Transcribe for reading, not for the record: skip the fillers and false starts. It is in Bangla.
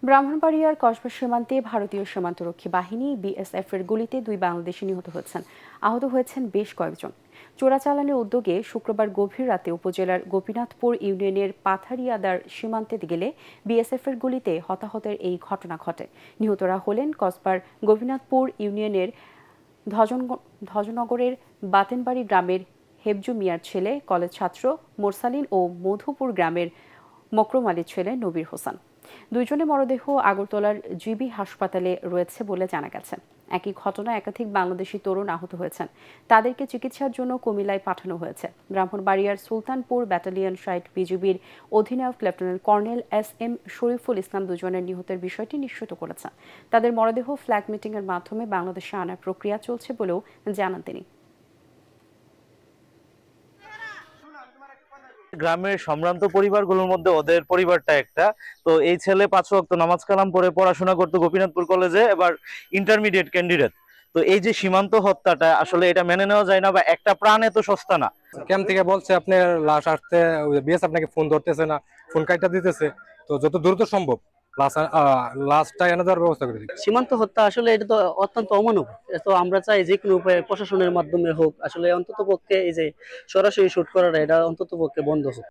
ব্রাহ্মণবাড়িয়ার কসবা সীমান্তে ভারতীয় সীমান্তরক্ষী বাহিনী বিএসএফ এর গুলিতে 2 বাংলাদেশি নিহত হয়েছেন। আহত হয়েছেন বেশ কয়েকজন। চোরাচালানের উদ্যোগে শুক্রবার গভীর রাতে উপজেলার গোপীনাথপুর ইউনিয়নের পাথারিয়াদার সীমান্তে গেলে বিএসএফ এর গুলিতে হতাহতের এই ঘটনা ঘটে। নিহতরা হলেন কসবার গোপীনাথপুর ইউনিয়নের ধজনগরের বাতেনবাড়ি গ্রামের হেবজু মিয়ার ছেলে কলেজ ছাত্র মোরসালিন ও মধুপুর গ্রামের মকরম আলীর ছেলে নবীর হোসেন। দুইজনের মরদেহ আগরতলার জিবি হাসপাতালে রয়েছে বলে জানা গেছে। একই ঘটনায় একাধিক বাংলাদেশি তরুণ আহত হয়েছেন। তাদেরকে চিকিৎসার জন্য কুমিল্লায় পাঠানো হয়েছে। ব্রাহ্মণবাড়িয়ার সুলতানপুর ব্যাটালিয়ন 60 বিজিবির অধিনায়ক lieutenant colonel SM Shariful Islam দুজনের নিহতের বিষয়টি নিশ্চিত করেছেন। তাদের মরদেহ ফ্ল্যাগ মিটিংয়ের মাধ্যমে বাংলাদেশে আনার প্রক্রিয়া চলছে বলেও জানান তিনি। গ্রামের সম্ভ্রান্ত পরিবারগুলোর মধ্যে ওদের পরিবারটা একটা। তো এই ছেলে 5 ওয়াক্ত নামাজ কালাম পড়ে পড়াশোনা করতো গোপীনাথপুর কলেজে, এবার ইন্টারমিডিয়েট ক্যান্ডিডেট। তো এই যে সীমান্ত হত্যাটা আসলে এটা মেনে নেওয়া যায় না, বা একটা প্রাণ এত সস্তা না। ক্যাম্প থেকে বলছে আপনার লাশ আসতে, বিএস আপনাকে ফোন ধরতেছে না, ফোন কাইটা দিতেছে। তো যত দ্রুত সম্ভব লাশটা এনে দেওয়ার ব্যবস্থা করে দিচ্ছি। সীমান্ত হত্যা আসলে এটা তো অত্যন্ত অমানব। তো আমরা চাই যে কোনো উপায়ে প্রশাসনের মাধ্যমে হোক, আসলে অন্তত পক্ষে এই যে সরাসরি শুট করাটা এটা অন্তত পক্ষে বন্ধ হোক।